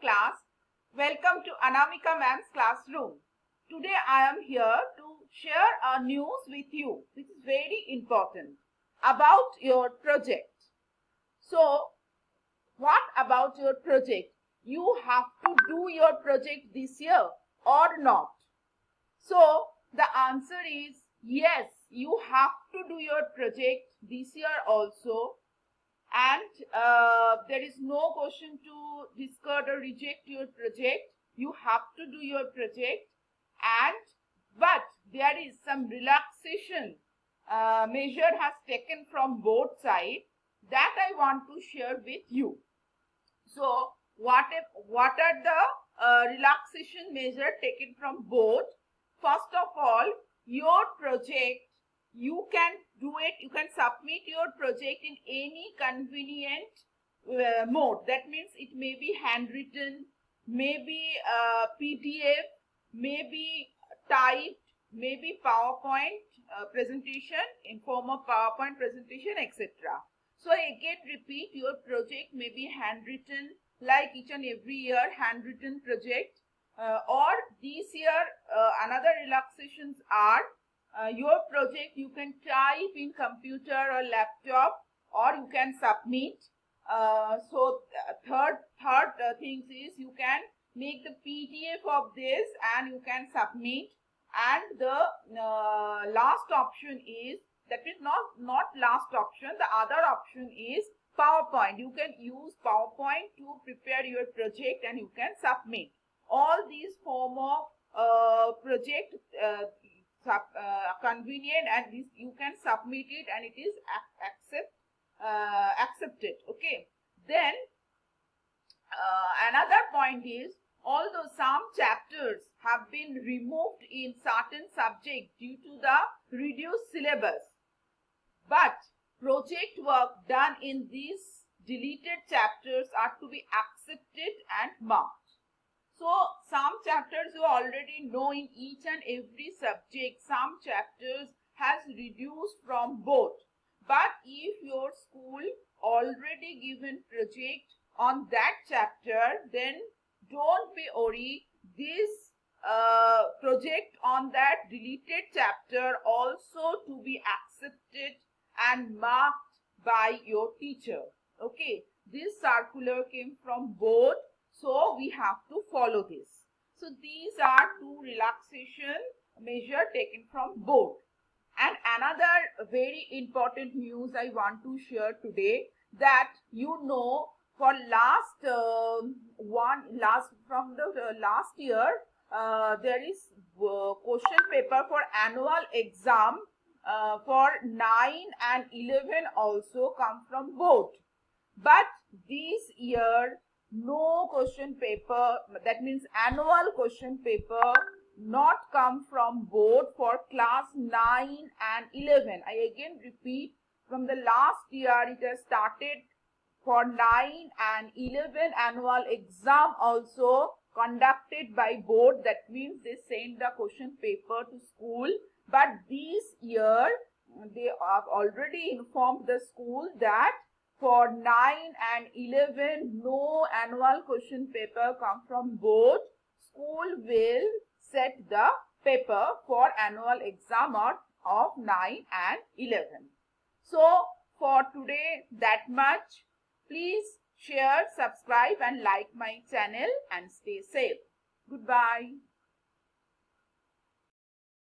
class. Welcome to Anamika ma'am's classroom. Today I am here to share a news with you which is very important about your project. So, what about your project? You have to do your project this year or not? So, the answer is yes, you have to do your project this year also. And there is no question to discard or reject your project. You have to do your project, but there is some relaxation measure has taken from both sides that I want to share with you. So what are the relaxation measure taken from both? First of all, your project, you can do it, you can submit your project in any convenient mode. That means it may be handwritten, maybe PDF, maybe typed, maybe PowerPoint presentation in form of PowerPoint presentation, etc. So again repeat, your project may be handwritten, like each and every year handwritten project, or this year another relaxations are your project you can type in computer or laptop, or you can submit. Third things is you can make the PDF of this and you can submit. And the last option is, that is not last option, the other option is PowerPoint. You can use PowerPoint to prepare your project and you can submit. All these form of project convenient, and this you can submit it and it is accepted. Okay, then another point is, although some chapters have been removed in certain subjects due to the reduced syllabus, but project work done in these deleted chapters are to be accepted and marked. So some chapters you already know, in each and every subject some chapters has reduced from both. But if your school already given project on that chapter, then don't be worried. This project on that deleted chapter also to be accepted and marked by your teacher. Okay, this circular came from both, so we have to follow this. So these are two relaxation measure taken from both. And another very important news I want to share today, that you know, for last year there is question paper for annual exam for 9 and 11 also come from both. But this year no question paper, that means annual question paper, not come from board for class 9 and 11. I again repeat, from the last year it has started for 9 and 11 annual exam also conducted by board. That means they send the question paper to school. But this year they have already informed the school that for 9 and 11 no annual question paper come from board. School will set the paper for annual exam of 9 and 11. So for today that much. Please share, subscribe and like my channel and stay safe. Goodbye.